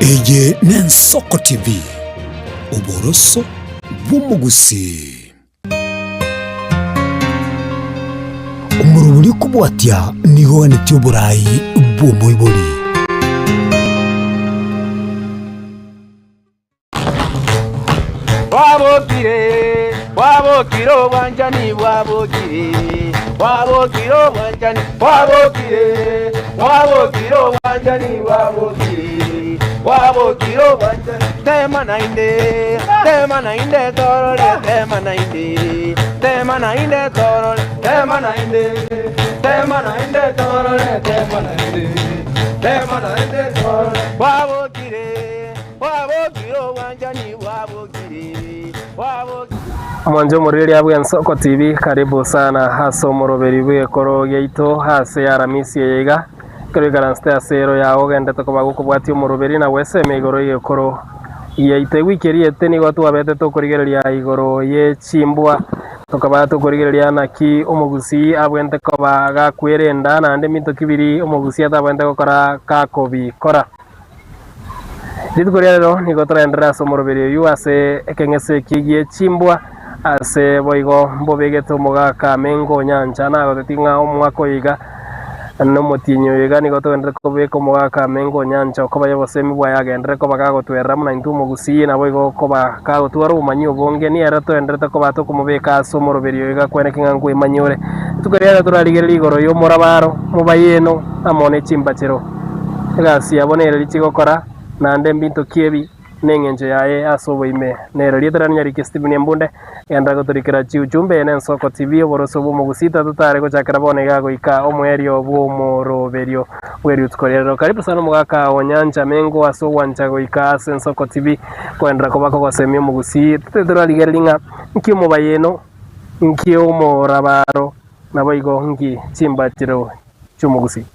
Eye n'Ensoko TV uboroso bw'umugusi umuruburi kubwatya niho n'ityo burayi bw'umuyibori wabokire wanjani wabokire wanjani tema nainde torole tema nainde wabokire wanjani Mwanjo muriri abu Ensoko TV, karibu sana haso muroberi bwekoro yeito hase ya ramisi yega kuri garanste asero ya ogende tokobago kubwati umuroberi na wese megoro yekoro yeite wikeri eteni watu abete tokorigereria igoro ye chimbwa tokaba tokorigereria naki umugusi abwente kobaga kwerenda na ande minto kibiri umugusi atabwente gukora kakobi kora Ditukorero nigotorendera somoroberi yu ase ekengese kigie chimbwa ase boigo mbobegeto mogaka mengo nyanja na gotinga omwako yiga no motinyo yiga nigotondere kobeko mogaka mengo nyanja koba yobosemi bwa yagendere koba gagotwerera muna intu mugusi na boigo koba gagotwara umanyi obonge ni era tondere koba to kumubeka somoroberi yiga kwenekinga ngwe manyore tukorera turarigere igoro yo morabaro mubayeno amone chimbachero gasi abonere lichigokora nande mbinto kiebi nengenje yae asoboime nero lieterania rikestibini mbunde yanda gotorikira chiuchumbe n'Ensoko TV oboroso bw'umugusita tutare gochakira bone gago ika omwerio bw'umoroberio werio tukorero karibu sana mugaka onyanja mengo aso wanchago ika Ensoko TV kwendra kobako gosemio mugusi tetera ligeringa nkimo bayeno nkio morabaro naboigo ngi chimbachiro chumugusi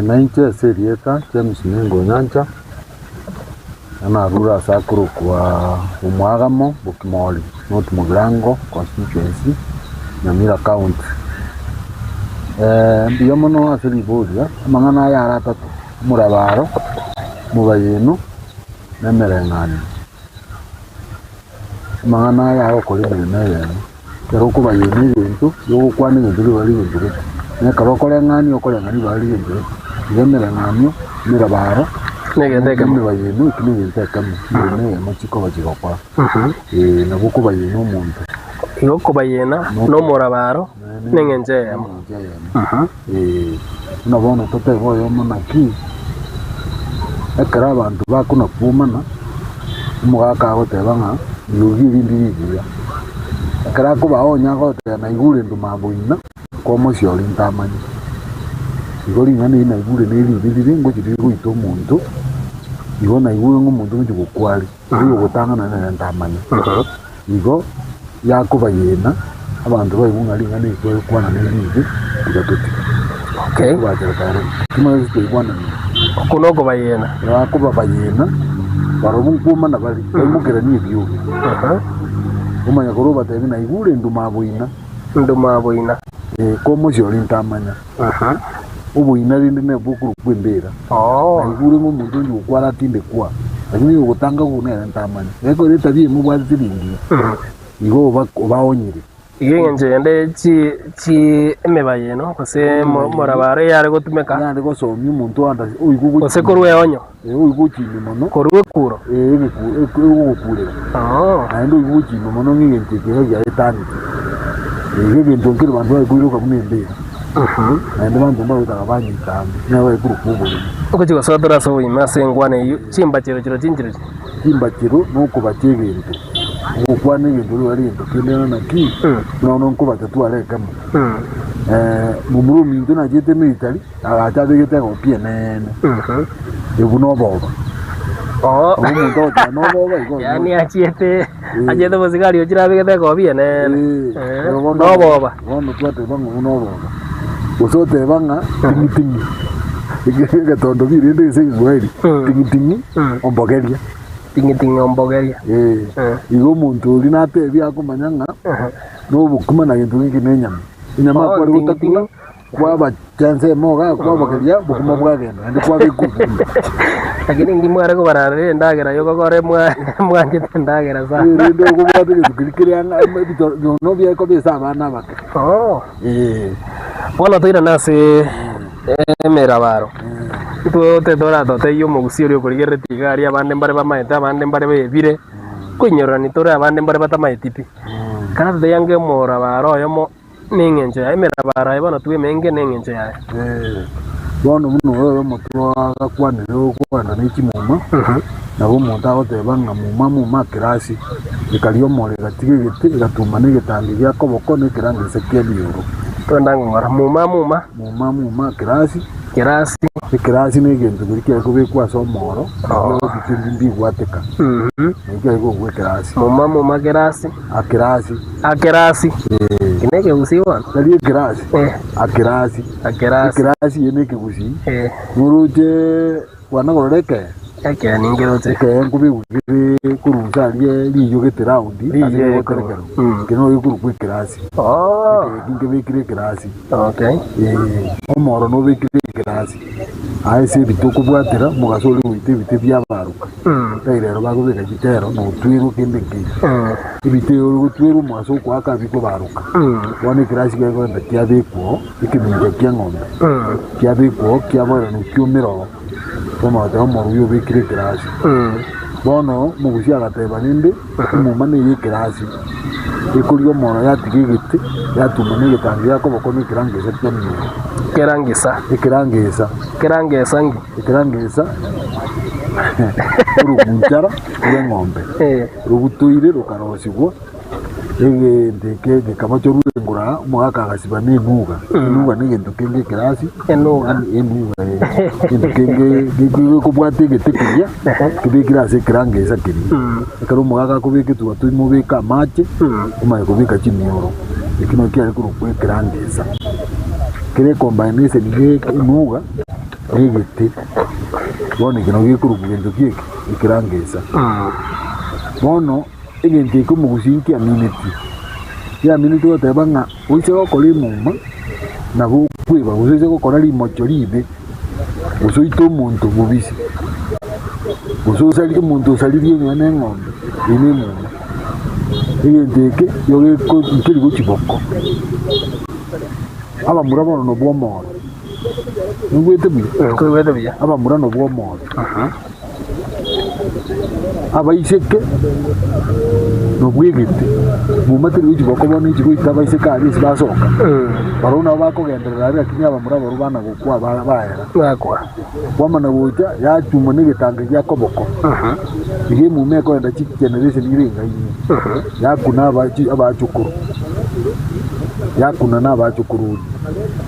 nainche serieta James Mengo Nyanja anarura sakuru kwa umwagamo bukimoli not mugirango constituency Nyamira county ndiyo mono asiri bodia amangana ya aratatu murabaro mubayeno nemerengani amangana ya okoli bene kero kubayeno ibintu yo kwani ibintu bari ibintu nekabakora ngani okora ngani bari ibyo yemera ngamyo mirabaro negendeka mu bayinu kinigenteka mu ne machiko bagikokora nabuko bayinu umuntu yoko bayena no morabaro nengenje nabona totego yo monaki ekara abantu bakuna kumana umugaka gotebanga yugi bindi ekara ko baonya gote na igure ndumabuyina como si orientamani igori ngani na igure neri ngo kiri guito umuntu igona igure nk'umuntu ngikukwali iyo gutangana na ntamani igo yakubayena abantu bayibunga ngani ko kwana neri tugatuti okay bajerekare kimaze kwibwana kunogo bayena yakuba bayena barobunguma na bali mugera ni byo umanya kuroba tebe na igure ndumabuyina como si orientamanya ubuina rindi ne bukuru kwembera igure mu muntu yukwara tinde kwa lakini ugutanga kunera ntamanya eko leta bi mu bwa ziringi igo baonyire igenje ende chi emebayeno kose morabare yare gotumeka yande gosomye umuntu anda uyigugu kose korwe onyo uyiguchime mono korwe kuro ugukure ando uyiguchime mono nginje ke ya etani ibintu nkiri bantu bayiguruka kumembera ande bantu mbawita abanyita nawe kurukubo uko chigo sodora so imase ngwane chimbachiro chimbachiro nuko bachegentu ukwane ibintu bari ibintu kinena naki nono nko batatu areka mumuru mintu na jete military atabegete ko pienene ebuno boba umuntu ota no boba igo yani achete bozigari ochirabegete ko pienene no boba wono twate bangu no boba usote banga tingi igega tondo birinde singweli tingi ombogeria igo muntu uri natebi akumanyanga no bukuma na gintu ngi nenyama inyama kwa rutakula kwa ba chance moga kwa bogeria bukuma bwagenda ndi kwa bikuku lakini ngimware ko barare ndagera yo kokore mwangete ndagera sana ndio kubwate kukirikiriana no bya ko bisa abana bake bono toira nase emerabaro te dora te yo mugusirio kurigere tigari abande mbare bamaeta abande mbare bebire kunyorani tore abande mbare batamaetipi kana te yange morabaro yomo ningenje emerabaro bono tuwe menge ningenje ya bono muno yo mutwa gakwanire kwanda n'ikimuma nabo muntu agoteba nga muma kirasi ikalio more gatigigite igatuma n'igitangi gya koboko n'ikirangise ky'ebiyoro twendangora muma kirasi ikirasi n'egintu biri kubikwa somoro bitindi gwateka ngiye go kirasi muma kirasi akirasi kineke usiwa nali kirasi yeneke gusi muruje wanagoreke ake ningerote ngubi ugire kuruza liyo getiraundi ase korekero kino yikuru kwe kirasi kinge bikire kirasi omoro no bikire kirasi aise bituko bwatira mugasoli wite byabaruka tairero bagobeka gitero no twiru kindiki ibitero gutwiru mugaso kwa kabiko baruka wone kirasi gego ndakyabiko ikiminja kyangombe kyabiko kyabora no kyumiro como te vamos a ver que kirasi bono mugusia gateba ninde muma ne kirasi ikurio mono ya tigigite ya tumane gitangi yako bokoni kirangisa cyamye kirangisa urugunjara ngombe rubutuire rukarosigwa ndeke gikamacho rurengura mwaka gasiba n'intuga n'igento kenge kirasi enuga kenge kubwate getekirya kibikirase kirangeza kiri karo mwaka kubike tuba mubika mache umaye kubika chimiyoro ikino kyari kurukwe kirangeza kire combination n'intuga n'igiti bone kino gikuruku gento kike ikirangeza bono egente ko mugusinki ya minute oteba nga uise okole muma nabo kwiba uise okora limocho libe usoito muntu mubisi usosali muntu usalirie nyane ngombe ine muma egente yoge ko nkiri go chiboko aba murabo no bwomoro ngwete bi aba murano bwomoro abaiseke no bwigite mumatiri w'ikiboko bone ikigwita abaiseke ari basoka barona bakogenderera ari akinya abamurabo rubana gukwa bahera bakwa wamana buja yatuma n'igitanga cya koboko ihe mu meko enda chiki generation iringa yi yakuna abacukuru yakuna n'abacukuru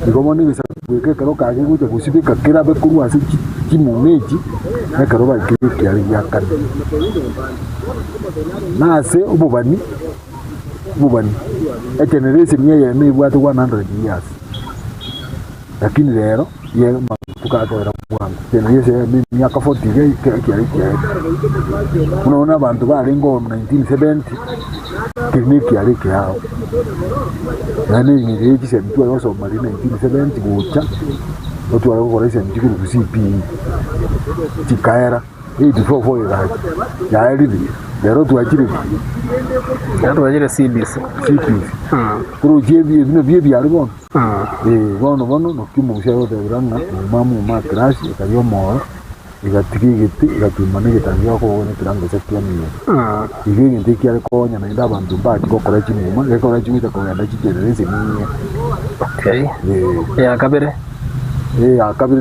ngomo n'ibisabwe kero kage gute gusibika kirabe kuru hasi kimumeji nakaro bakiri kyari yakane nase ububani generation ye n'ibwate 100 years lakini lero ye tukatera bwangu generation ye myaka 40 kyari unaona abantu barengo 1970 kliniki yari kyao yani ngiri kisemtu yoso mari 1970 gucha otu wala ko rese ndikuru kusipi tikaera 84 ya yari lero tuachire CBC kuru jebi bino yari bon bono no kimushya yote biranga mama crash kayo mo igatigigiti igatumane gitangira ko wone kirango cyo miyo ibintu ndiki ariko nyana ndabantu bati ko kora kimuma gakora kimita ko yanda kigerereze niye ya kabere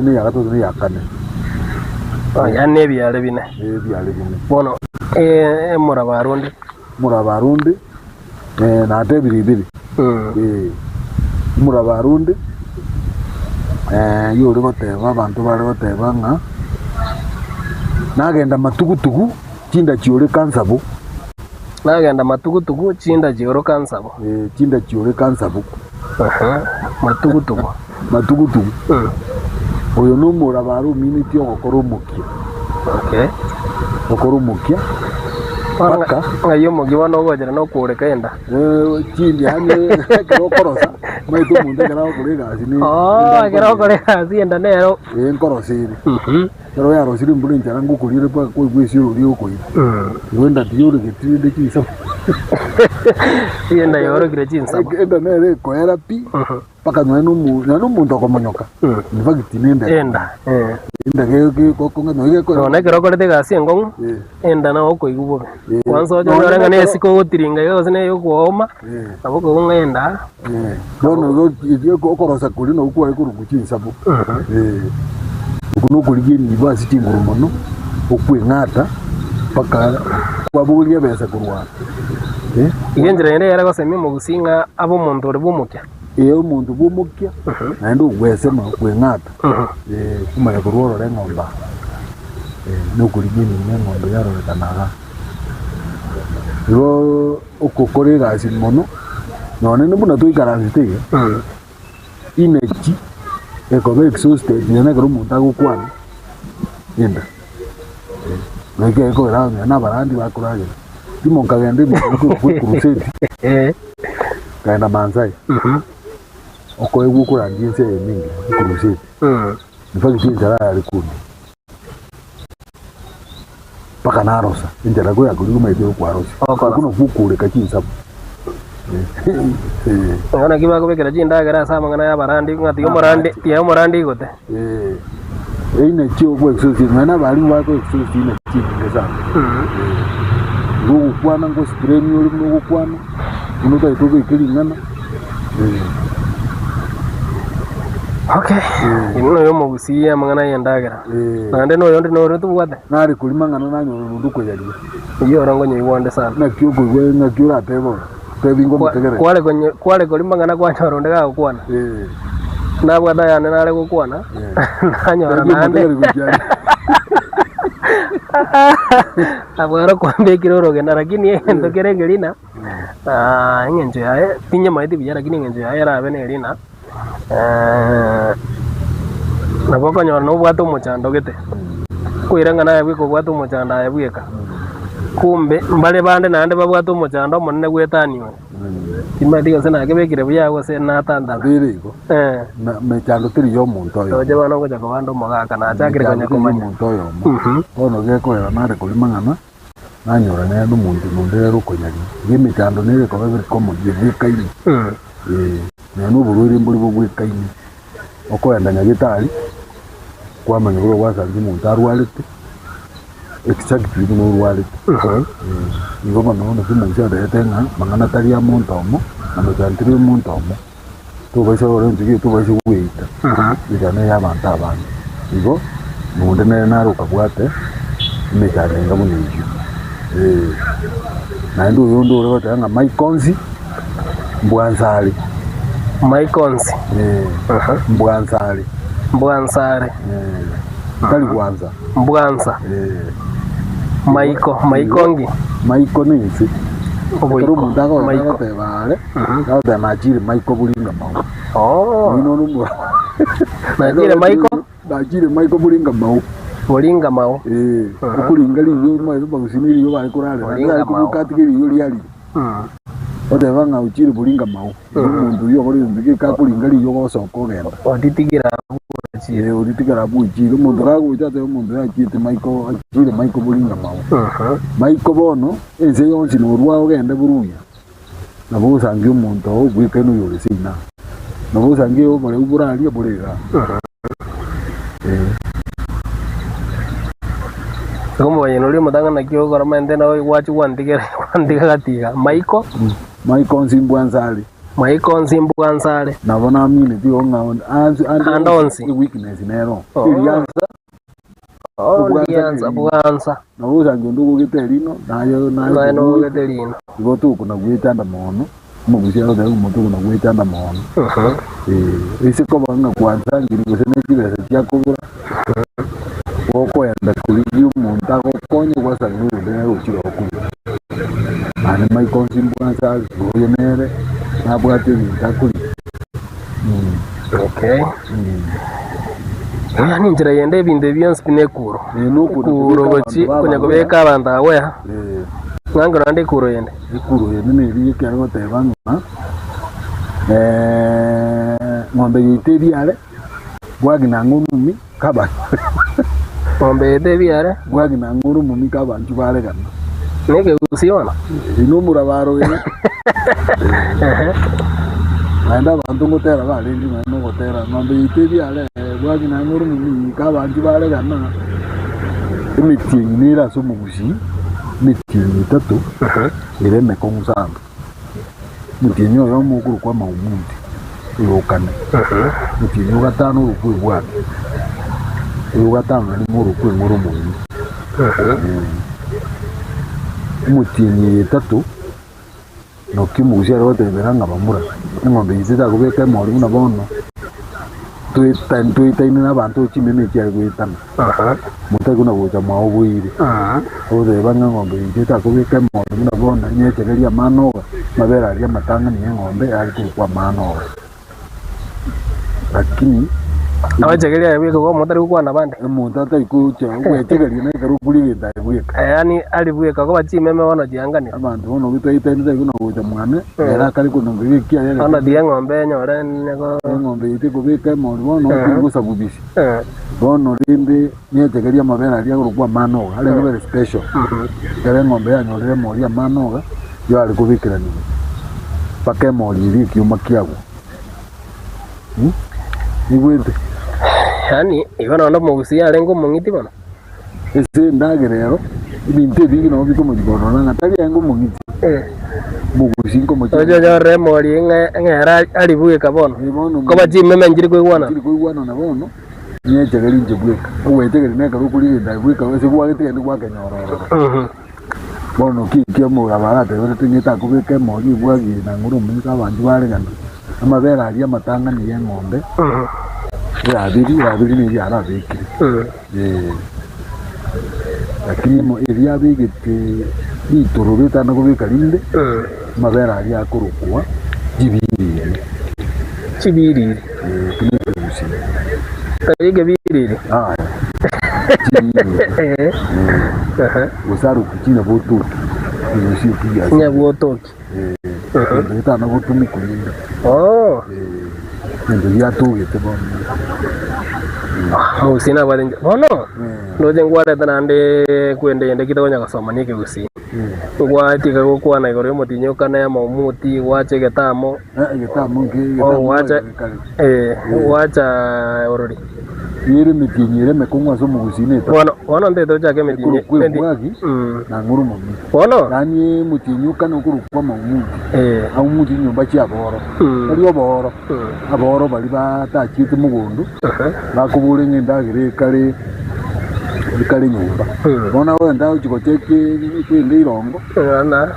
ni ya gatatu ni ya kane ya nebi yale bine bono murabarundi na tebiribiri murabarundi yori goteba abantu bari goteba nga nagenda matugutugu chinda chiore kansabu nagenda matugutugu chinda chiore kansabu chinda chiore kansabu matugutugu oyo no murabaru miniti okoromukia okoromukia paka ngayo mugi wano gojera no kure kenda chindi hane kero korosa Maitu mundu ekera okore gasi ni. Ekera okore gasi enda nero. Nkorosiri. Pero ya rosiri mbule njara ngukurire pa ko gwesiro ri okoyi. Wenda diore getinde kisa. Enda yoro kire chinsa. Enda nere ko era pi. Paka no mundu okomonyoka. Nifagiti nenda. Enda. Enda ke ko ngano ke ko. No nekero okore gasi engong. Enda na okoyi gubo. Kwanza ojo orenga nesiko gotiringa yose ne yokuoma. Aboko ngenda. No okorosa kuri no kuwa ikuruguchinsa bo. Ukuno kuligie ni basi tinguru mono okwengata paka kwabulia besa kurwa igenjera yende yara gosemi mu gusinga abo muntu uri bumukya umuntu bumukya nando gwese ma kwengata kumaya kurworo re ngomba no kuligie ni ngombe yaro rekanaga yo okokore gasi mono none nibuna tuikaranzite inechi ekobe exhausted nyana karo munta gukwana yenda nake ko ra na barandi bakurage timonka gende mu kuruseti kaenda manzai oko egukura ndinse mingi kuruseti nifaki njara ari kundi paka narosa njara go yakuri maitiro kwarosa kuno kukure kachinsabu ngana kiba ko bekera jinda gara sama ngana ya barandi ngati yo morandi tiya morandi gote ine chio ko exercise ngana bali wa ko exercise ine chinga sana ngo kwana ngo strain yo ngo kwana uno ta ito ikiri ngana okay ino yo mugusiya mangana yendagara nande no yonde no rutu wade nari kulima ngana nanyo nduko yali iyo rango nyi wonde sana na kyo go we na kyo ra tebo tebingo mutegere kwale kulima ngana kwa choro ndega kwana na bwada yana nale gukwana nanyora nande abwaro kwambe kiroro gena lakini endo kerengelina ngenje yae tinye maiti bijara kini ngenje yae rabene elina naboko nyora no bwato muchando gete kuiranga naye bwiko bwato muchanda ya bweka kumbe mbale bande nande babwato muchando monne gwetaniwe kimba diga sana kebekire byago se natanda biriko na mechando tiri yo muntu yo oje bana ngo jako bando mogaka na chakire kanya komanya muntu yo ono geko era nare kulimangana nanyora ne ndu muntu nundere rukonyari ngimechando nere ko bebe komo yekaini na no bururi mburi bugwekaini okoenda nyagitari kwamanya bwo wasanze muntu arwalite exactly no rwalite ngoma no simuja retenga mangana taria muntu omo na mutantiri muntu omo to baisha ore nzigi to baisha kuita igane ya banta abana igo munde na ruka bwate imejane ngabo nyingi na ndu yondo ore batanga maikonzi mbwanzali mbwanzali kali kwanza mbwanza maikongi maiko nisi kero mundako maiko tebale nda majiri maiko bulinga mau nino numwa majiri maiko bulinga mau kulinga liyo mai bagusiniri yo bali kurale nda kukatikiri yo liali otebanga uchiri bulinga mau mundu yo bali ndike kakulinga liyo gosoko genda oditigira uritigara buchiro mundu raguitate mundu yakite maiko achire maiko bulinga mau maiko bono ense yonsi no rwa ogende buruya nabo sangi umuntu ogwike no yore sina nabo sangi o bare uburali burega como yeno le mutanga na kyo gora mende na wachi wandiga gatiga maiko nsimbwanzali maiko nsimbwanzale nabona mine ti onga andonsi weakness nero ilianza bwanza nabuza ngundu giterino nayo no giterino igotu kuna gwitanda mono mu buzero da umuntu kuna gwitanda mono ese ko banga kwanza ngiri gusene kibese cyakubura woko yanda kuri umuntu akokonye kwasa nguru ndero ukiro okubura ane maiko nsimbwanza goyo nere nabwate bitakuri okay yani njira yende binde byansi binekuro kuro gochi kunya kubeka abantu awe ngangora ndi kuro yende ne biri cyangwa tebanga ng'ombe yite biare bwagi na nguru mumi kaba ng'ombe yite biare bwagi na nguru mumi kaba njubare kana nege usiona ino murabaro ina naenda bantu ngotera balengi no gotera ng'ombe yite biare bwagi na nguru mumi kaba njubare kana imitingi nira so mugusi mitingi tatu ire mekongusandu mutinyi oyo mukuru kwa maumundi yokane mutinyi gatano urukwe bwana uyu gatano ni urukwe nguru munyi mutinyi tatu no kimugusi ari gotembera bamura ng'ombe yizita kubeka mori muna bono tuitaine n'abantu kimeme cyari guhitana mutego na buja mwaho buire ode banga ng'ombe yita kubika mori muna bono nyetegeria manoga mabera ya matanga ni ng'ombe ari kwa manoga lakini abajegeria yabiko kwa mutari kwa nabande umuntu atayikucha wetegeria na karukuri genda gweka yani ali bweka ko bachimeme wana jiangani abantu bono bitaitaine kuna buja mwana era kali kuno ngiki ya ana dia ng'ombe nyore nego ng'ombe yite kubika mori bono kugusa bubisi bono rimbi nyetegeria mabera ari kwa manoga ari very special kare ng'ombe yanyorere mori ya manoga yo ari kubikira ni pake mori iri kiuma kiago igwete yani ibana ndo mugusia arengo mungiti bana ese ndagerero ibinte bigi no biko mujibono na natali yango mungiti mugusi ko mujibono ojo jore mori ngera ali bweka bono ko bachimeme njiri kwigwana na bono nyetegeri nje bweka wetegeri neka rukuri nda bweka wese kwagete ndi kwake nyororo bono kikyo murabara tebere tinyita kubike mori bwagi na nguru minka bantu barengana amabera ari amatanga ni ng'ombe rabiri ni yara biki lakini mo eria bigite bitorobeta na kubika linde mabera ari akurukwa jibiri kini kusi tayige biri usaru kuchina botoki kusi kiasi nya botoki ndeta na botumi kulinda ndio ya tugite bono musina bali bono ndoje ngware tanande kwende yende kitagonya gasoma nike gusi ngwatika gukwa na igoro mutinyo kana ya maumuti wache getamo wacha orori yiri mitinyire mekungwa so mugusine bono ndeto chake mitinye na nguru mumi bono nani mutinyo kana ukuru kwa maumuti au mutinyo nyumba cha boro ari oboro aboro bali batachite mugundu bakubure ngindagire kare nyumba bona wenda uchikoteke kwende irongo na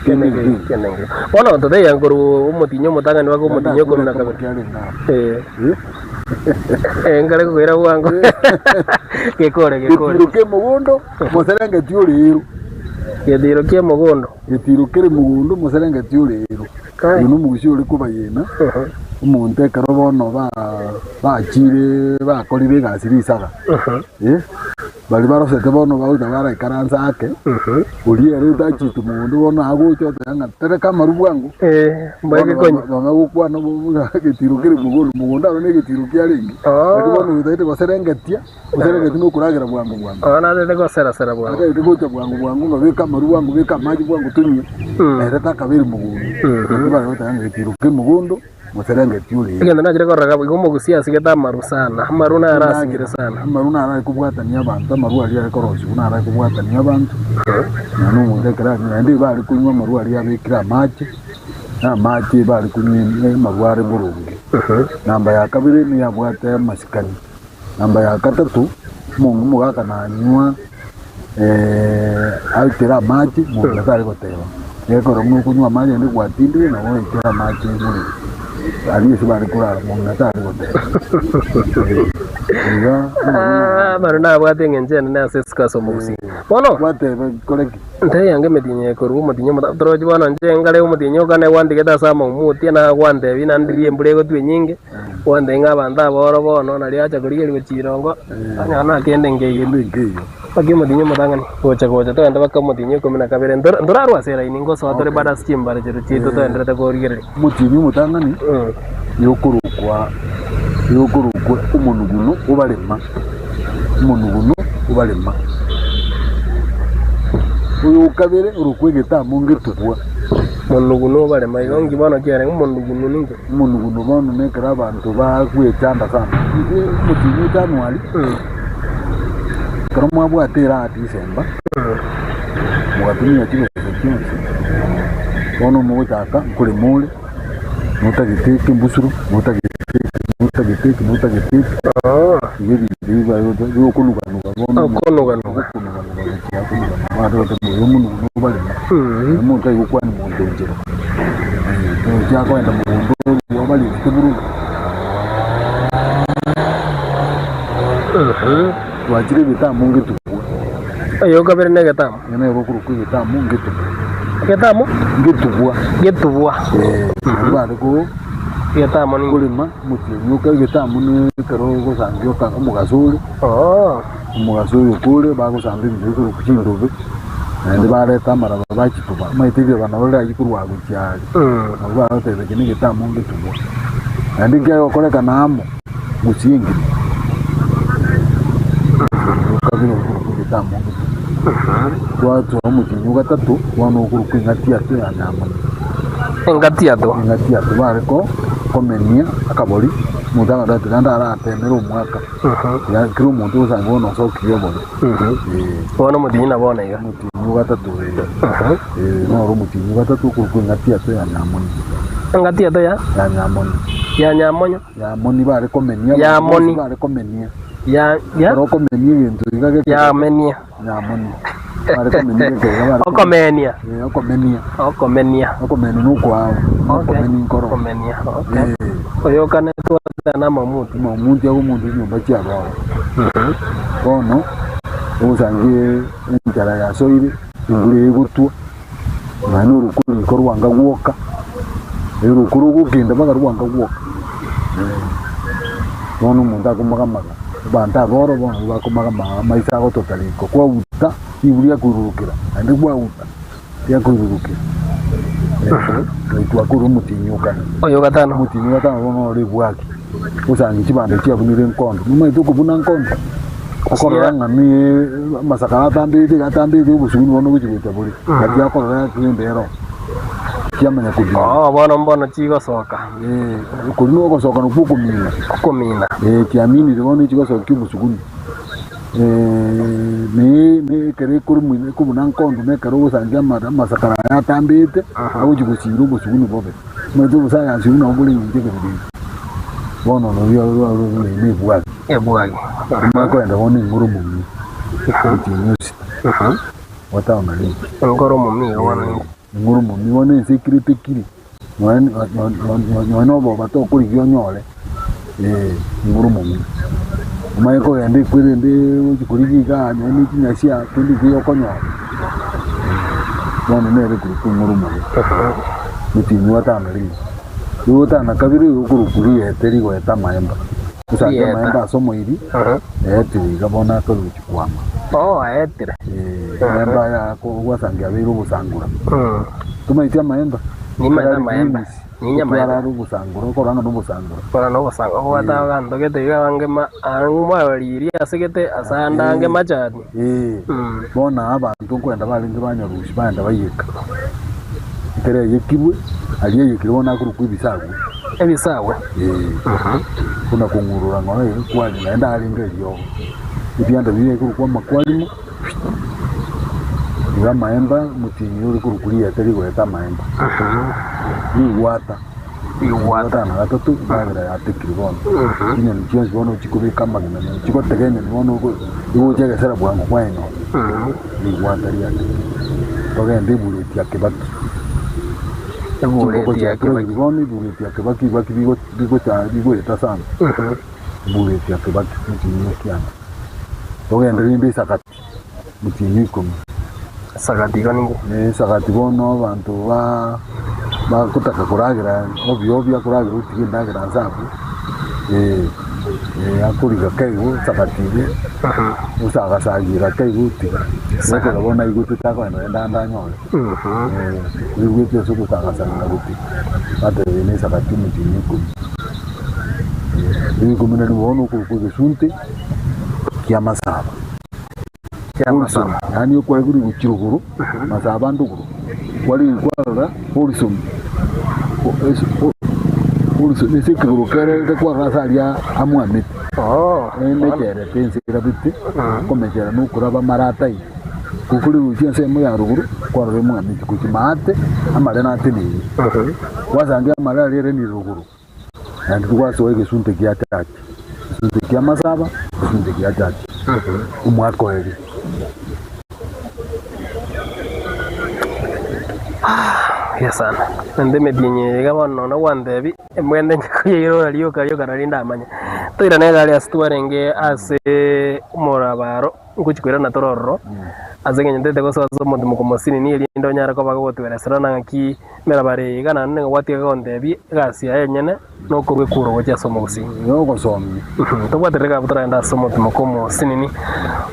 kenenge bona tode yanguru umutinyo mutangani wako umutinyo kuruna kabiri ngale kugira bwango gekore ke mugundo muserenge tyuriru yediro ke mugundo yetirukire mugundo muserenge tyuriru uno mugushi uri kubayena umuntu ekaro bono bachire bakorire gasiri saga bali barosete bono bauta bara ikaranza ake uriye ruta chitu mugundo bono agucho tanga tereka marubwangu mbage konye banga gukwa no buga getirukire mugundo aro ne getirukia ringi bali bono utaite baserengetia no kuragira bwangu ana de ko sera bwangu ade gocha bwangu no beka marubwangu beka maji bwangu tunye ereta kabiri mugundo bali tanga getiruke mugundo muserenge tyuri igenda najire koraga bigumo gusia sigeta marusana maruna arasigire sana maruna ara kubwatania abantu maru ari akoroshi una ara kubwatania abantu nanu mundekera ndi bari kunywa maru ari abikira machi na machi bari kunywa maru ari burungi namba ya kabiri ni yabwate masikani namba ya gatatu mungu mugaka na nywa altera machi mungu atari goteba yekoro mu kunywa maji ndi kwatindire na wowe itera machi muri ali sibari kurara mungu atari goteba baro na bwate ngenje na sesikaso mugusi bono bwate koreki nte yange medinye koru medinye mutoroji bwana nje ngale umudinyo kana wandike dasama umuti na wande bina ndirie mbulego twe nyinge wande ngabanda boro bono nali acha kurigeri chirongo anyana kende ngeyo Mutinyi mutangani gocha toenda baka mutinyi komina kabere ndorarwa sera ini ngoso atore bada skimbara chiru chitu toendrete korigere mutinyi mutangani yokurukwa umunugunu ubalema uyu kabere urukwegeta mungitubwa munugunu ubalema igongi bana kiare munugunu ninge munugunu bana nekera abantu bakwetanda sana mutinyi tanwali karo mwabwatira ati December mwatumia kile cyose ono mutaka kuri mule mutagiteke mbusuru mutagiteke ibi biba yo kunuganuga wado umuntu ubale umuntu ayukwani mu ndongero cyako enda mu ndongero wabali kuburu wajire bitamu ngitubwa ayo kabere ne gatamu nene bokuru kwitamu ngitubwa bariko gatamu ni kulima mutinyu gitamu ne karo go sangyo ka umugasuri umugasuri kule bago sangyo ndiko kuchindobe ndi bareta maraba bakituba maitire bana bari ayikurwa gucyari aba bateze kine gitamu ngitubwa ndi ngiye koreka namo gucingi gitamu watu mutinyu gatatu wano kuruku ngati ya nyama ngati yato bariko komenia akabori mutanga dati ndara atemera umwaka ya kiro muntu usanga ono sokiyo bori bona mutinyu nabona iga mutinyu gatatu no mutinyu gatatu kuruku ngati ya nyama ngati yato ya nyamonyo yamoni bariko menia ya roko menia bintu igage ya menia nyamoni bariko menia ke okomenia nuko awo okomeni nkoro okomenia oyo kana twatana mamuti aho umuntu nyumba cyabo ono usangiye intara ya soire ngure gutwa manu rukuru korwanga gwoka rukuru gugenda bagarwanga gwoka ono umuntu akumagamaga banta boro bono bakumagamaga maisa go totaliko kwa uta iburia kurukira ande kwa uta ya kurukira twakuru mutinyuka oyo gatano bono ri bwaki usangi kibande kya bunire nkondo muma ituko buna nkondo akoranga mi masakara tambiri ubusuguni bono kujibita buri ati akoranga kindero kiamanya kujya mbona chigo soka kuri no gosoka no kukumina kiamini bono chigo soka kibusuguni ne kare kurumine kubuna nkondo ne karo usangi masakara yatambite awujibusira ubusuguni bobe mwezo busaya nsiuna obuli ngike bidi bono no yo ne bwaki makwenda bono nguru mumi tinyusi wata onali ngoro mumi wone security kiri no bo bato kuri gyonyole nguru mumi maiko yandi kwire ndi kuri giga nyani kinyashia kundi giyo konyo bono ne ri kuri nguru mumi mutinyu wata onali yuta na kabiri ukuru yeteri go eta maemba usanga maemba somo iri etiri gabona to bikwama etire maemba ya ko wasanga biru busangura tumaitia maemba ninya busangura koranga no busangura wata gando gete gange ma angwaliri asigete asanda nge machani bona abantu kwenda balinze banyarushi banda bayika tere yekibwe aliye yekibona kuri kwibisagwe kuna kungurura ngore kwali naenda alingelio ibyanda biye kuri kwa makwalimo iba maemba mutinyo uri kuri kuri yatari gweta maemba ni wata na gatatu bagira yatekiri bono ine ntiyo bono chikubika magana chiko tegene bono ko iwo jega sera bwangu kweno ni wata yake togende buri yakebaki buri yakebaki bigo etasana buri yakebaki mutinyo kiana togende rimbi sakati mutinyo komi sakati kaningo sakati bono abantu bakutaka kuragira obyo kuragira utikindagira nsabu akuriga kaigu sabativi usagacagira kaigu tiga nokora igututakwenda ndanyore igwite cugusagacagira guti atene sabati mutini ikumi na nibono kugisunti kia masaba yani kwa guri guchiruguru masaba nduguru wali kwara horizon nisikuru kere kwa rasaria amwamit mechere pensi rabiti komechere nukuraba maratai kukuri usia semu ya ruguru kwa mwamit kuchimate amarena atini wazangia marari ni ruguru na ndikwaso egesunte kia tati sunte kia masaba sunte kia tati umwako heri yasana nende medinye gabono no wandebi mwende nyiko aliyo kararinda amanya toira nega ali astwarenge ase umorabaro nguchikwira na tororo azenge ndete gosozo mundu mukomosini ni elindo nyara ko bagotwera na ngaki merabare gana ne gwatiga gondebi gasi ayenyene no kurwe kuro gocha somo gusi yo gosomi to gwaterega butra nda somo mukomosini ni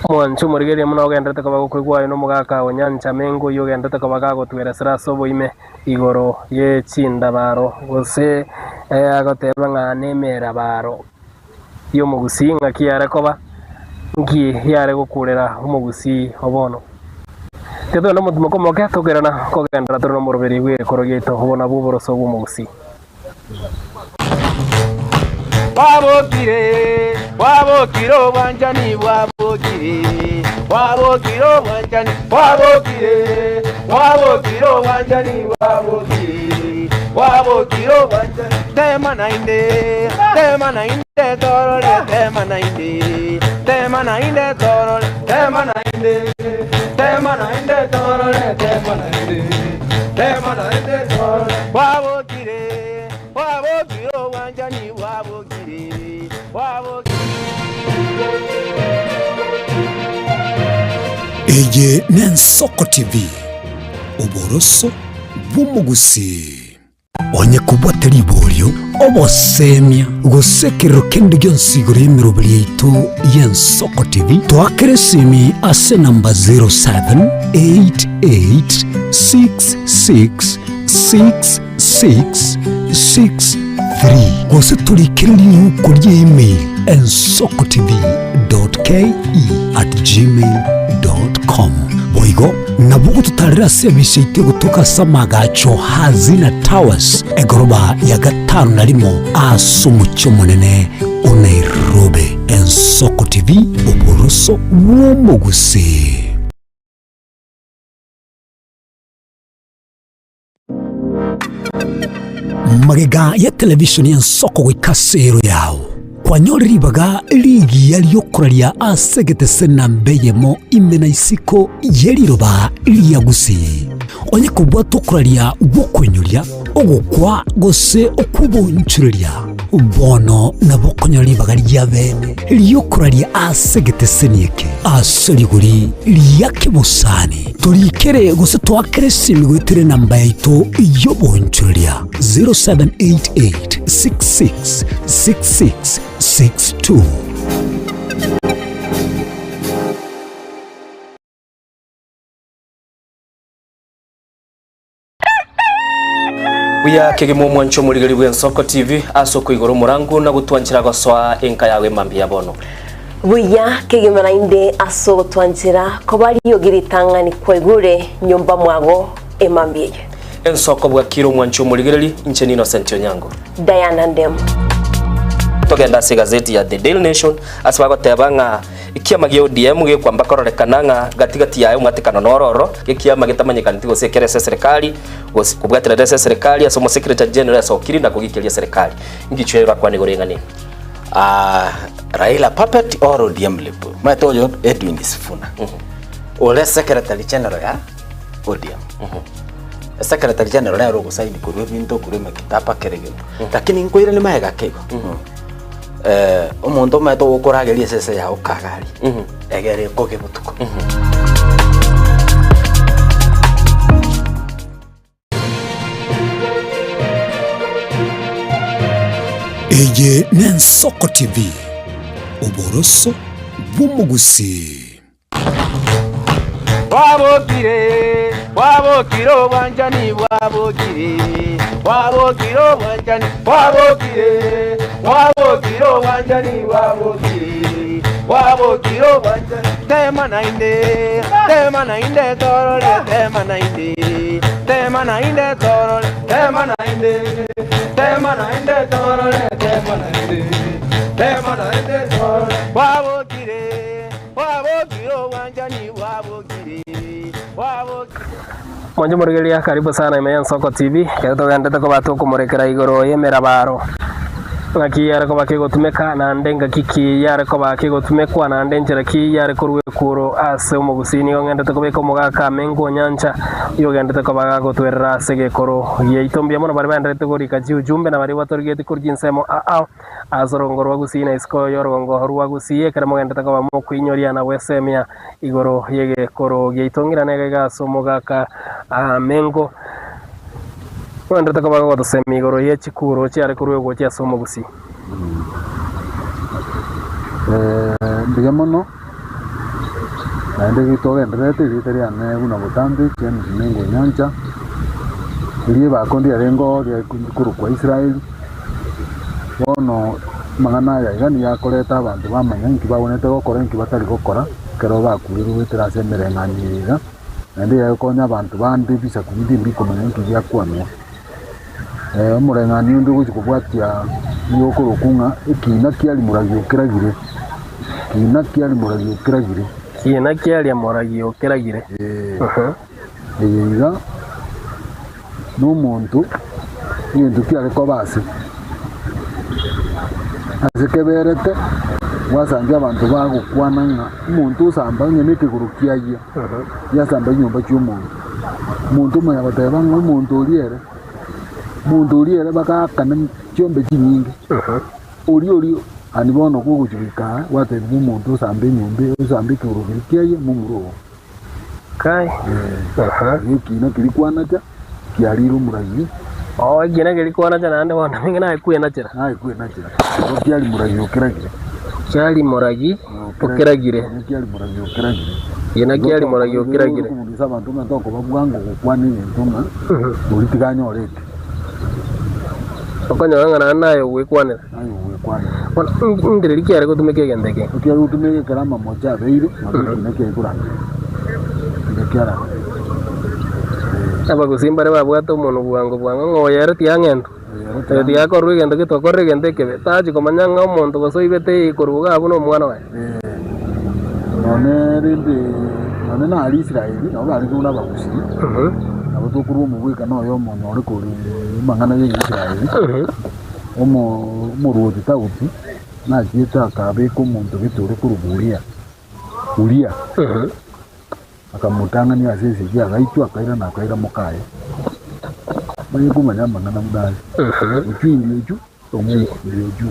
mwanchu murigeri muno gendete ko bagokwigwa no mugaka onyancha mengo yo gendete ko bagagotwera sobo ime igoro ye chinda baro gose agoteba ngane merabaro yo mugusi ngaki yare koba ngi yare gukurera umugusi obono tedo no mutumo komo ka togerana ko gendra toro moroberi we korogeto obona buboro so umugusi wabokire wanjani wabokire wanjani wabokire wanjani tema nainde torole tema nainde torole tema nainde torole tema nainde torole wabokire wanjani wabokire Eye Nensoko TV uboroso bw'umugusi onye kubwatari iboryo obosemia gusekero kende gyonsigoro y'emirobiri yaitu y'Ensoko TV twakeresimi ase namba 0788666663 gose tulikereri yuko ry'email ensokotv.ke@gmail.com boigo nabugo tutarira service ite gutoka samagacho hazina towers egoroba ya gatanu na limo asumucyo munene o Nairobi. Ensoko TV uboroso bw'umugusi. Magega ya televishoni y'Ensoko gwikasero yawo kwanyoribaga ligi yaliyokuralia asegete sena mbeyemo imena isiko yeliroba liyagusi onye kubwa tokuralia gukwenyulia ogukwa gose okubonchulia bono nabokonyolibaga lyabene liyokuralia asegete senieke aseliguri liyake busani tulikere gose twakere simigwitire namba yaito yobonchulia 0788666662. Buya kegemo mwancho muligari bw'Ensoko TV asoko igoro murangu na gutwanchira goswa enka yawe mambia bono. Buya kegemera inde aso twanchira ko bari yogiritangani kwegure nyumba mwago emambie. Ensoko bwa kiro mwancho muligari ncheni Innocent Onyango. Diana Ndem. Togenda se gazeti ya The Daily Nation asbago tebanga ikiama gyo DM ge kwamba kororekananga gatigati yayo mwatekano nororo ikiama gitamanyikana gose kerese serikali gose kubwatira serikali asomo secretary general asokiri na kugikelia serikali ngichwera kwa negorengani Raila puppet or ODM lepo matoyo Edwin Sifuna ole secretary general ya ODM secretary general ya rogo saidi kurwe binto kurwe kitapa kerege lakini nkoira ni maega kego omuntu mato gukurageria sese ya ukagari egere koge butuko Eye Nensoko TV uboroso bw'umugusi. Wabokire obwanjani bwabokire wabokire obwanjani bwabokire wabokire obwanjani bwabokire wabokire obwanjani tema nainde torole tema nainde torole tema nainde torole tema nainde torole wabokire obwanjani wabokire. Mwanjo murigeria karibu sana Imeyan Soko TV keto gandete ko batu kumurekera igoro yemera baro ngaki yare ko bakigotumeka na ndenga kiki yare ko bakigotumekwa na ndenjera ki yare ko rwekuro ase umugusini ngandete ko beko mugaka mengo nyancha yo gandete ko bagagotwerera sege koro yeitombia mono bari bandete ko rikaji ujumbe na bari batorigete kurjinsemo azorongorwa gusina isko yorongo ruwa gusiye karamo gandete ko bamukwinyoriya na wesemia igoro yege koro yeitongira nege gaso mugaka mengo wanda taka bago to semigoro ye chikuro cyari kuri wego cya somo gusi ndigamono ande gitoge ndrete riteri ane una botande chen mengo nyancha liye ba kondi arengo ya kuru kwa Israeli bono magana ya gani ya koleta abantu bamanya nkibabonete gokora nkibatari gokora kero bakuriro wetera semere nganyira ande ya konya abantu bandi bisa kubindi mbiko manya nkibya kwanwa umurengani undi gukubwatia yoko rukunga ikina kiali muragio kiragire yiga n'umuntu yindu kiali ko base asekeberete wasanga abantu bagukwananga umuntu usamba nyemete gurukiya yasamba nyumba cy'umuntu umuntu mwe abatebanga umuntu uriere bakakana cyombe kinyingi uri anibono kugujubika wate umuntu usambe nyumbe usambe kurukiye mu muro kai yikina kirikwana kiariro muragi gina kirikwana nande wana ngina ikuye nachira kiali muragi ukiragire kiali muragi ukiragire yena kiali muragi ukiragire kumulisa abantu ngantoko babwango kukwani ntuma ulitiganya orete okonya ngana nayo wekwanira ndire likiare ko tumeke gendeke ukiya utumeke karama moja beiro nake kuranga ndekara aba gusimbare babwato umuntu bwango ngoyere tiangendo ya ko rugendo kito korregende kebe taji komanyanga umuntu gosoibete ikuruga abuno mwana wa none na ali Israeli no bari kuna bagusi abo tukuru mu bwika no yo muntu uri kuri mangana ye Israeli umuruzi tawuti na jita kabe ko muntu bitore kuruburia ulia akamutanga ni asese ya gaitu akaira na akaira mukaye manye kumanya mangana mudali ukindi ejo omu ejo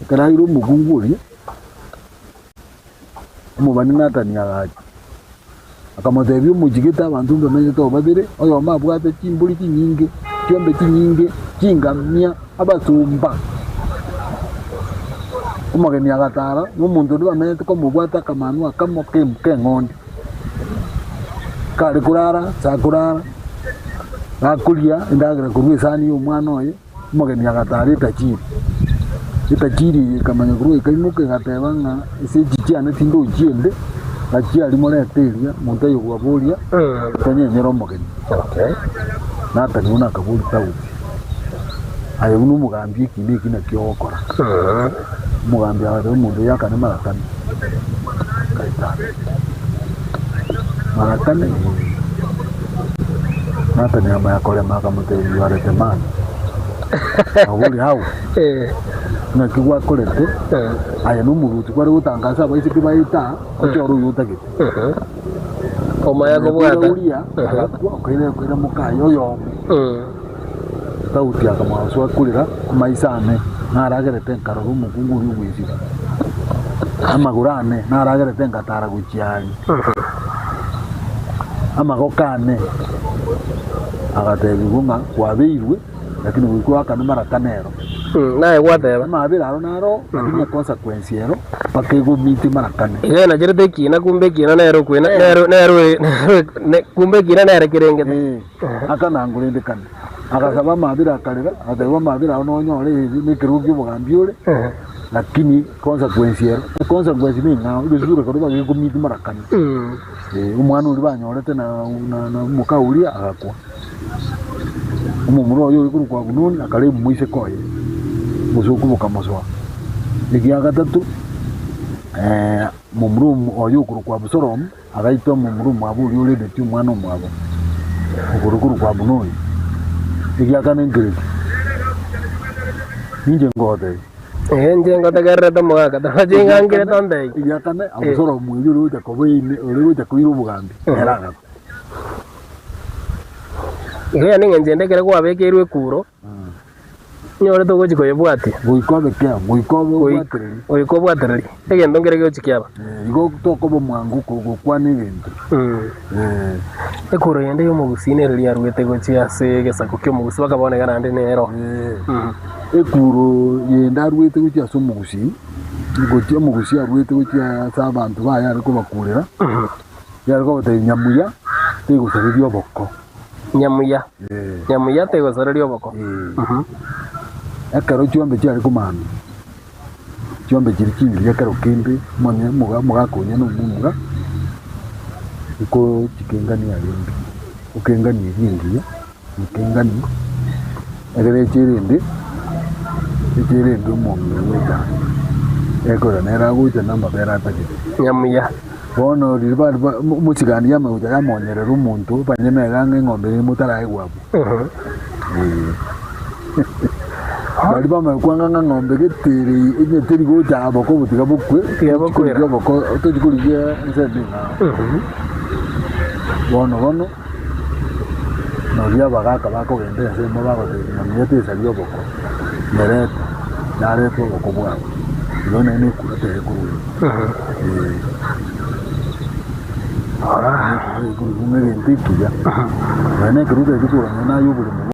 karairo mugunguri umubani natani yaje akamotebyo mujigita abantu bamenye to babire oyo mabwate chimbuli kinyinge cyombe kinyinge kingamia abasumba umageni agatara n'umuntu bamenye ko mubwata kamanu akamoke mkengondi kari kurara sakurara akulia ndagira kurwisani y'umwana oyo umageni agatara itakiri kamanya kurwe kaimuke gatebanga isijiana tindo jiende akia limoleteria muntu yo kwabulia tanye nyero mogeni nata ni una kabuli tawuti ayo unu mugambi kine kina kyokora mugambi aba umuntu yakane marakane kaita marakane nata ni ama yakole maka muteli warete mana abuli hau na kiwa kolete aya no muruti kwari utangaza abaisi kibaita ochoro yutagite omaya ko bwata kwira mukayo yo tauti akamwaso akulira maisane naragerete nkaro mukunguri ubwisi amagurane naragerete ngatara gucyani amagokane agatebi bunga kwabeirwe lakini wiko akana marakanero naye gwateba mabira aro naro akinya consequence yero pakego miti marakane igena jirete kina kumbe kina nero kwina nero kumbe kina nero kirengete akana ngurinde kana akasaba mabira akalira ateba mabira ono nyore ni kirugi bugambiure lakini consequence yero consequence ni ngao bizuru ko bagiko miti marakane umwana uri banyorete na mukauri agakwa umumuro yo ikuru kwa gununi akale muise koye musuku bukamoswa igiya gatatu mumuru oyo ikuru kwa busorom agaito mumuru mwaburi uri de umwana mwabo ukuru kwa bununi igiya kane ngiri ninje ngode nje ngode garreta mugaga tajenga ngire tonde igiya kane abusorom uri uri ko boyine uri ko iru bugambi eraga igaya ningenjende kere kwa bekerwe kuro nyore to gochi koyebwati goikobe kya goikobe bwatereri goiko bwatereri egendo ngere gochi kyaba igo to kobo mwangu ko kwane bintu ekuro yende yo mugusine riri arwete gochi ase gesako kyo mugusi bakabone garande nero ekuro yenda arwete gochi ase mugusi gochi mugusi arwete gochi asa abantu baya ariko bakurira yariko bate nyamuya tegusaririo boko nyamuya tegusaririo boko akaro chombe cyari kumana chombe kiri kingi yakaro kimbi mone muga konya no muga iko kikengani alimbi ukengani yingi ukengani agere chirindi umuntu wega ekora nera guja namba bera atake nyamuya bono riba muchigani yama uja yamonyerera umuntu banyene gange ngombe mutara egwabu bari bamakwanga ngombe getiri inyetiri goja aboko butiga bukwe tigabokwera aboko tujikuriye nzendinga bono no dia bagaka bako gende se mo bago de nyete saliyo boko meret nare to boko bwa lone ni kurate kuru kuru ngere ntikiya bane kuru de kuru na yubule mo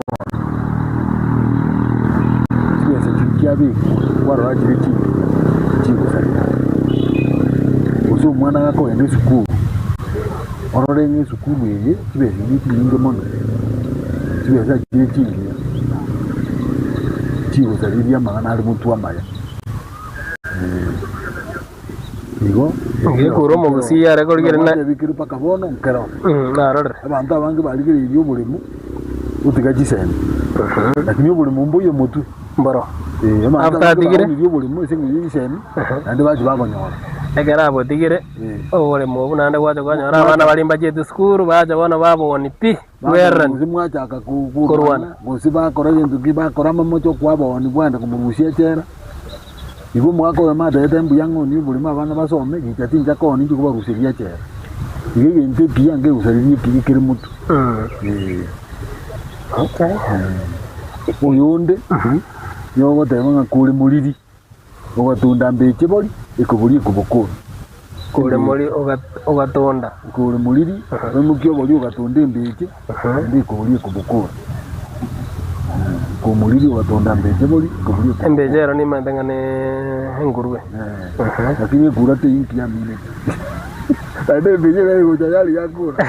kiabi waro ajiri chigo salina uso mwana gako ende sukuru orore ni sukuru yeye kibe ni kingo mono kibe za chigo salina mangana ari mutu amaya igo ngikuro mu busiya rekorgere na bikiri pakabono nkero narore abantu abange baligire ibyo bulemu utigajisene lakini bulemu mbuye mutu mboro aftatigire ibyo bulemu isingi yisene andi baje bagonyora egera abotigire ore mu bunande kwaje kwanyora abana balimba jetu skuru baje bona baboni pi weran zimwachaka kurwana gosi bakora bintu gibakora mamocho kwaboni bwanda kumubushia chera igo mwako mata etembu yangu ni bulema abana basome gichatinja ko ni kuba rusiria chera igo yente kiyange usaririe kiri mutu okay uyunde yogo tebanga kuli muliri ogatunda mbeche boli ikubuli kubukuru kule muri ogatonda kuli muliri bemukyo boli ogatonda mbeche ndi kubuli kubukuru kumuliri ogatonda mbeche boli kubuli embejero ni mandangane engurwe lakini kurate inki ya mine ade mbeje go tayari yakura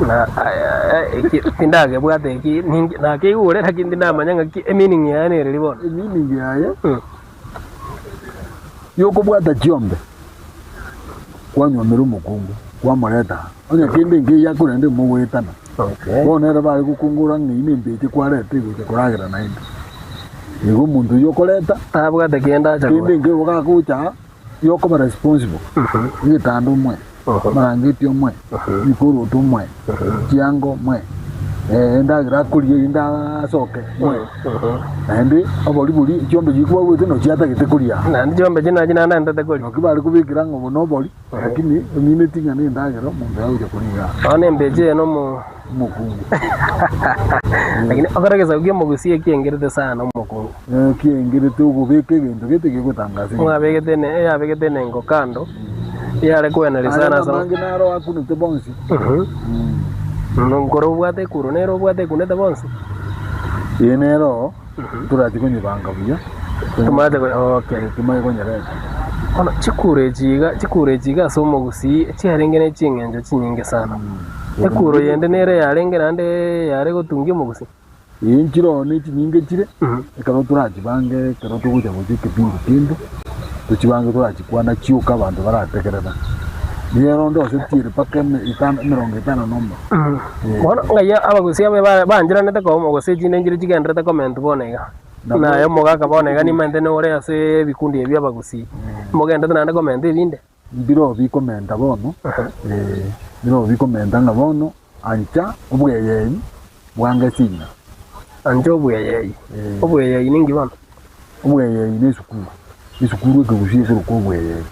na tindage bwate ki na ki ure lakini ndamanya ki meaning ya ne ribon meaning ya yoko bwata chiombe kwanywa miru mukungu kwa mareta onya kinde ngi yakura ndi muwetana okay bonera bali kukungura ngine mbeje kwa rete go kuragira na indi igo muntu yokoleta abwate kenda cha kinde ngi wakakucha yoko ba responsible ngitando mwe marangiti omwe ikuru tumwe kiango mwe ndagira kuriye nda soke mwe andi aboli buli chombe jikuwa wete no chiata gitekuria na chombe jina ndate kuri okibali kubikira ngo no boli lakini mine tinga ni ndagira mundu auje kuniga one mbeje no mu mukungu lakini akarageza ugiye mu gusiye kiengerete sana mukungu kiengerete ugubike gintu gite gigutangaza mwabegete ne yabegete ne ngo kando yale kwena sana sana naro akunu te bonsi nongoro bwate kuro nero bwate kuneta bonsi yenero turati kunyibanga buya tumate okay tumaye konyerera ona chikure jiga somo gusi chiharengene chingenjo chinyinge sana ekuro yende nere yarenge nande yare gutungi mugusi inchiro ni chinyinge chire ekaro turati bange karo tuguja mujike pindu tuchibange turati kwana chiuka abantu baratekerera Niero ndo setire pake mirongo itano nomba. Bona ngaya abagusi abe banjira nete ko mo gose jine njiri jigendre ta comment bonega. Na yo moga ka bonega ni mente no ore ase bikundi ebi abagusi. Mogenda tana comment ibinde. Biro bi comment bono. Biro bi comment nga bono ancha ubweyeyi bwange singa. Ancha ubweyeyi. Ubweyeyi ningi bono. Ubweyeyi ni sukuru. Isukuru ke gusi ko bweyeyi.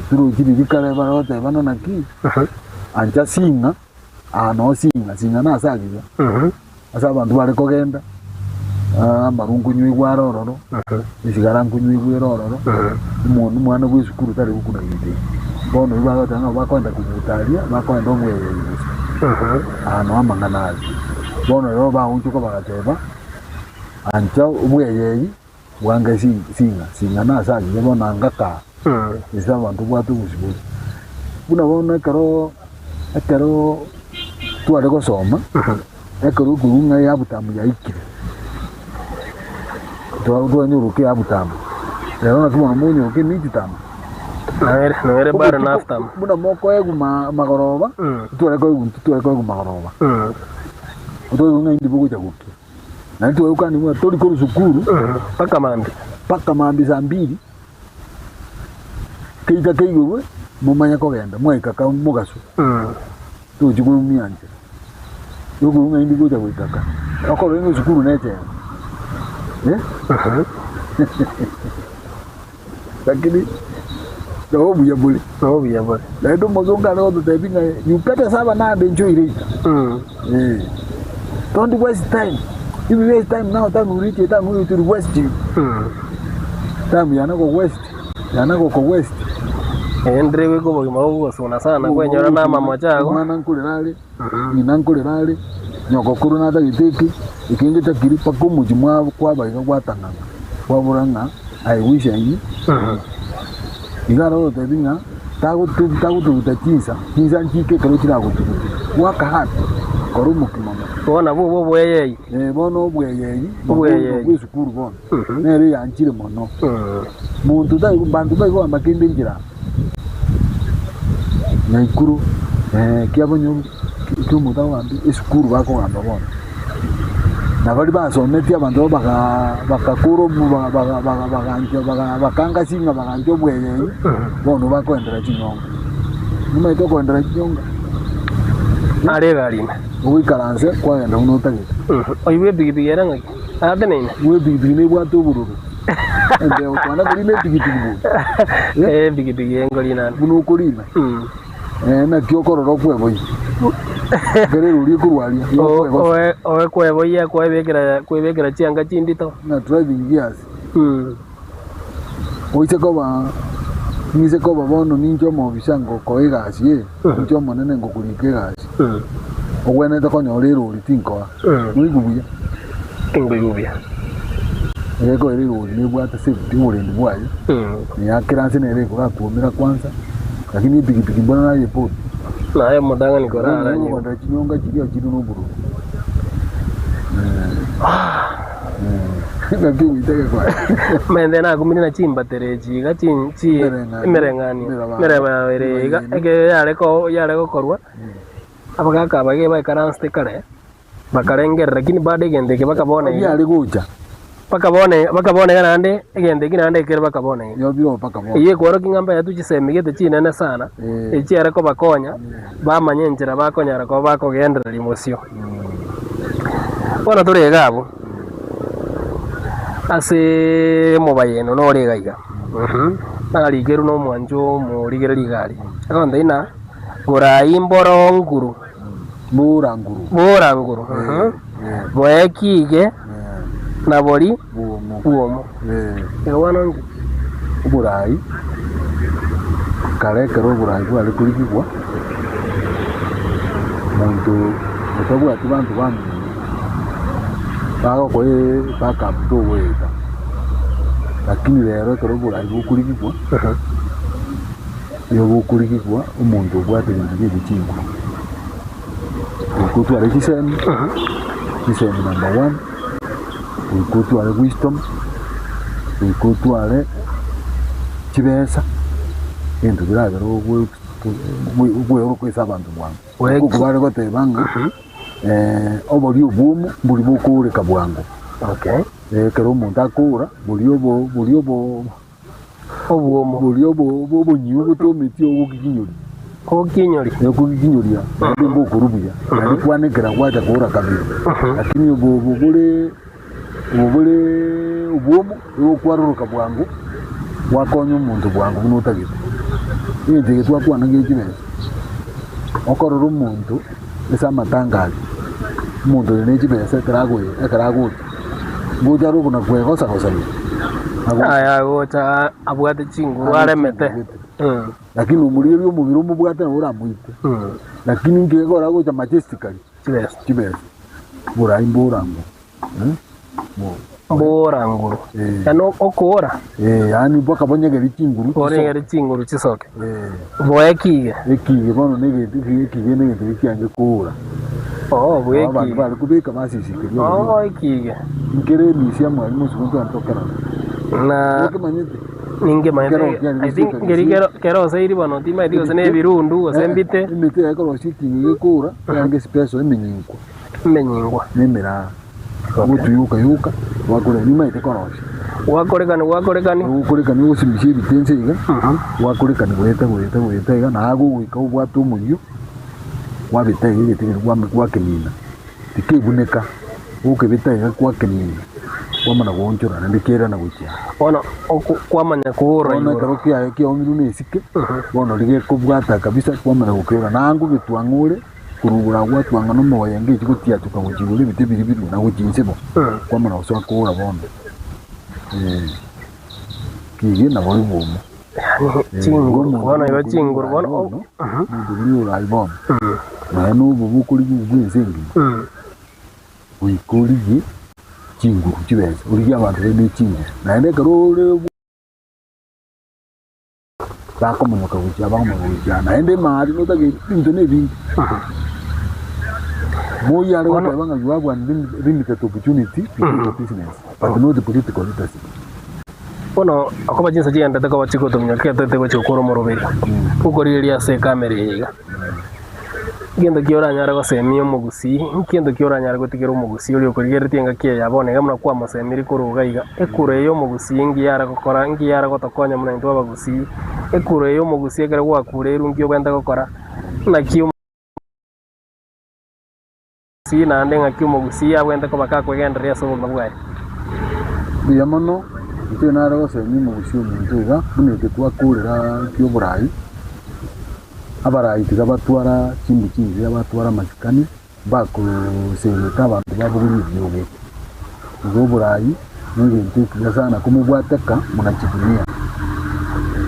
Turu jiri bikale barote bana naki. Ancha singa. No singa na sagiza. Asa abantu bari kogenda. Marungu nywi gwarororo. Isigara kunywi gwarororo. Umuntu mwana w'isukuru tari gukuna gite. Bono bibaga tanga bakwenda kubutaria, bakwenda omweyeyi. No amanganazi. Bono rero baunchuko bagateba. Ancha ubweyeyi bwange singa na sagiza bona ngaka. Isa abantu bwatu gusibu. Buna bona karo tuare gusoma. Ekaro kurunga ya butamu ya ikire. Tuwa nyuruke ya butamu. Lero nakubona munyu ke ni butamu. Naere bara naftam. Buna moko egu magoroba. Tuare ko egu magoroba. Oto ngai ndibugo chaguki. Na tuwe ukani mwa tori ko sukuru. Paka mambi za mbili. Keita keigo mumanya kogenda mweka ka mugaso. Tujuguru myanje. Yugo ngai ndibugo chagwitaka. Akoro ngo sukuru neche. Lakini roho ya buli. Na ndo mozonga no to tebinga yupete saba na benjo irita. Don't waste time. If you waste time now, time we reach time we to west. Time yana go west. Endre we go mago sona sana kwenyora na mama chago. Mwana nkulirali. Nyina nkulirali. Nyoko kuru na tagiteki. Ikinge takiri pako mujimwa kwa baga gwatanganga. Kwa buranga I wish I. Igaro tebinga tagu tutachisa. Kisa nchike karo kirago tu. Waka hati. Korumu kimama. Bona bo bweyeyi. Bono bweyeyi. Bwisukuru bono. Nere yanchire mono. Muntu dai bantu bai go makinde njira. Naikuru kiabonyo kumuta wambi isukuru bako ngamba bono. Na bali basometi abantu bakakuro bakanga singa bakanjo bweyeyi. Bono bakwendera chinyonga. Numaito kwendera chinyonga. Aregarina. Uikaranse kwagenda unotagita. Oiwe bigibigi era ngaki. Adenene. We bigibigi ne bwato bururu. Ende utwana kuri ne bigibigi bu. Bigibigi engolina. Buno kulina. Na kyokororo kweboyi. Gere ruri kurwalia. Owe kweboyi ya kwebekera chianga chindito. Na driving gears. Oise koba bono ninjo mo bisango koigasi ninjo monene ngokulike gasi. Ogwene takonyolero ulitinko. Mwigubuya. Ngigubuya. Ego eri uri bwata safety murendi bwayo. Ni akiranse nere ko gakumira kwanza. Lakini pigipigi mbona na yepo. Na yo modanga ni korara nyi. Ngo chinyonga chidio chidu noburu. Ngaki uiteke kwa. Mende na kumini na chimba tereji ga chi merengani. Mereba erega ege yare ko korwa. Abagaka bage ba karanste kare. Bakarengera lakini bade gende ke bakabone. Yari gucha. Bakabone ganande egende kinande kere bakabone. Yo biro bakabone. Iye kwaro kingamba yatuchisemigete chinene sana. Echiare ko bakonya bamanyenjera bakonyara ko bakogendera limosio. Bona turega abo. Ase mobayeno no regaiga. Naligeru no mwanjo mo ligere ligari. Akonda ina gora imboro nguru. Buranguru. Boekige na bori uomo. Ewana ngi burai. Kare kero burai bwali kulikigwa. Muntu mutabwa tubantu bamwe. bago koe baka mto weta lakini lero kero bura ibukurikwa yo bukurikwa umuntu bwate ngiye bikingo kutu ale kisem number 1 kutu ale wisdom kutu ale kibesa into biragero ubwo kwesa abantu bwangu kubare gote banga obori obumu buri bukure kabwango Okay. Kero umuntu akura buri obumu buri obo nyiwe gutometi ogukinyori okukinyuria ndi mbukurubuya ndi kwanekera kwacha kura kabiri lakini obubule obumu okwaruruka bwangu wakonya umuntu bwangu bunotagite inde twakwana ngekibese okorora umuntu esa matangazo umuntu nekibese karagwe buja rubu na kwegosa gosani aya gota abwate chinguru aremete lakini umuriro umubiri umubwate uramuite lakini ngegora gocha majestically kibese burayi mburango mburanguru yano okora yani mpaka bonyegera chinguru orengera chinguru chisoke boekige ekige bono nege kyange kura bweki abantu bali kubika basisikirio ekige ngere misia mwalimu sikuntu antokera na ninge mayete I think kero sairi bano tima dio sene birundu osembite imite yakoro shikingi kura yange special imenyingwa nimera mutu yuka wakore nima ite koroshi wakorekani usimishe bitense iga wakorekani gweta iga nago gwika ubwatu munyu wabitaye gitire kwakenina tikibuneka ukebitaye kwakenina wamana gonchora ndikera na gukia ona kwamanya kuura ona karoki ayo ki omiru nesike bona lige kubwata kabisa kwamana gukera nangu bitwangure kurugura gwatwanga no moya ngi kigutia tukagukigure bite biri na gukinsebo kwamana uswa kuura bona kige na bori bomo chinguru bona iba chinguru bona nduri ura ibona na nubu bukuri bw'inzingi uyikuri chinguru kibese uri abantu bene chinguru na ende karore bakomuka kujya bamuja na ende mari no tage into ne bingi moya ro banga yuwa limited opportunity to business but no the political leadership ono akoba jinsa jenda tako bachiko tumnya kete tego chokoro moroberi ukoriria se kamera yiga gendo kiora nyara go semio mugusi kendo kiora nyara go tigero mugusi uri ukorigere tienga kie yabone gamna kwa masemiri kuruga iga ekure yo mugusi ngi yara gukora ngi yara gotokonya muna ndo bagusi ekure yo mugusi egere gwa kure rungi ogenda gukora na kiyo si na ndenga kiyo mugusi abwenda ko bakakwegenda so bagwaye biyamono ite nara go semio mugusi omuntu iga buneke twakurira kiyo burayi abarayi tigabatwara kinzi abatwara masikani bakusengeta abantu babuguri byoge ubwo burayi n'ibintu kizana kumubwataka munakidunia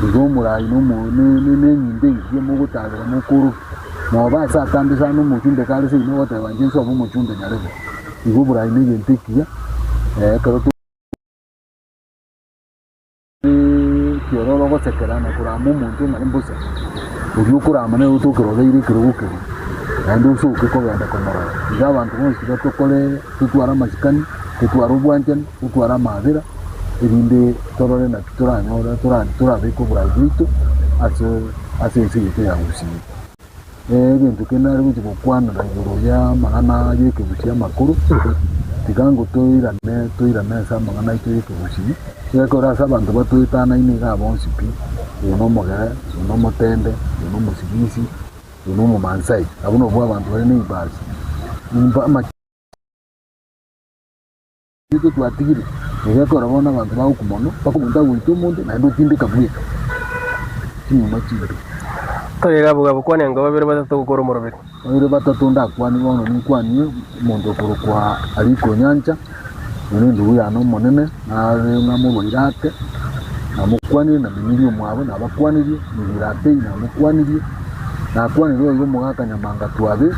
ubwo murayi n'nyinde igiye mu gutagara mukuru no basa atandisa n'umucunde kale se no wata wanje so mu mucunde nyarebe ubwo burayi n'ibintu kiya karoto kiyororo gosekerana kuramu muntu marimbusa uri ukurama ne utukero leire kirubuke andi usuke ko yanda komora abantu bose batokole tutwara masikani tutwara ubwanjani tutwara madera ibinde torore na turanyora turabiko burayitu aso siyite ya usi bintu kenari buti bukwana ndaguru ya magana yeke buti ya makuru tigango toirane sa magana yeke buti yakora sabantu batuitana iniga bonsipi uno mogere uno motende uno musigisi uno mumansai abuno bwa abantu bari ni bazi nimba ito twatigiri yakora bona abantu bakumono bakumunda wito munde na ndo tinde kabwe kinyuma kido toyega buga bukwane ngo babere batatu gukora umurobere babere batatu ndakwani bono ni kwani mondo kurukwa ariko nyanja nindi ya no monene na ngamu irate na mukwani na miniri mwabo na bakwaniri irate na mukwani na kwani ro yo mugaka nyamanga twabe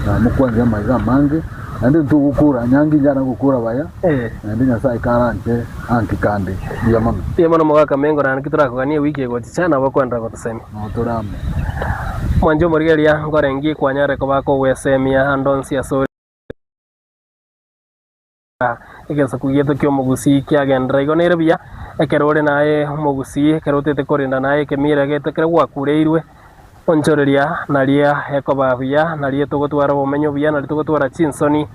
na mukwani ya maiga mange andi tugukura nyangi njana gukura baya andi Nyasaye karanje anki kandi yamana yamana mugaka mengo na nkitura wiki ego tichana bakwenda gotusemi muturame mwanjo murigeria ngorengi kwanyare ko bako wesemia andonsi asori igesa kugiyeto kyo mugusi kyagendera igonere bia ekerore naye mugusi kerotete korinda naye kemira getekere gwakureirwe onchoreria naria ekoba bia naria tugotwara bomenyo bia naria tugotwara chinsoni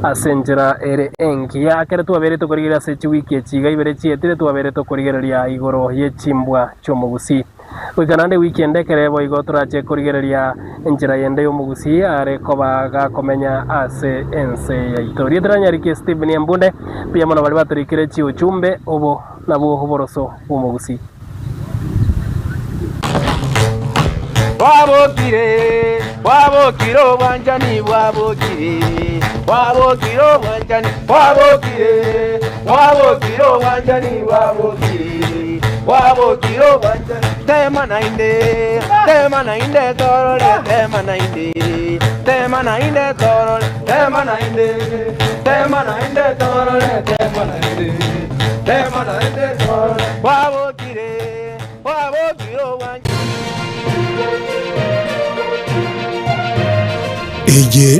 asenjera ere engia kere twabere tukorigira se wiki echiga ibere chietire twabere tukorigereria igoro ye chimbwa cho mugusi wikanande weekend kerebo igotrache kurigereria enjira yende yo mugusi are koba ga komenya ase ense ya itoria tranyariki Stephen Mbunde pia mwana bali baturikire chi uchumbe obo nabo hoboroso umugusi wabokire wanjani wabokire wanjani wabokire wanjani wabokire wanjani tema nainde torore tema nainde torore tema nainde torore tema nainde torore wabokire wanjani Eye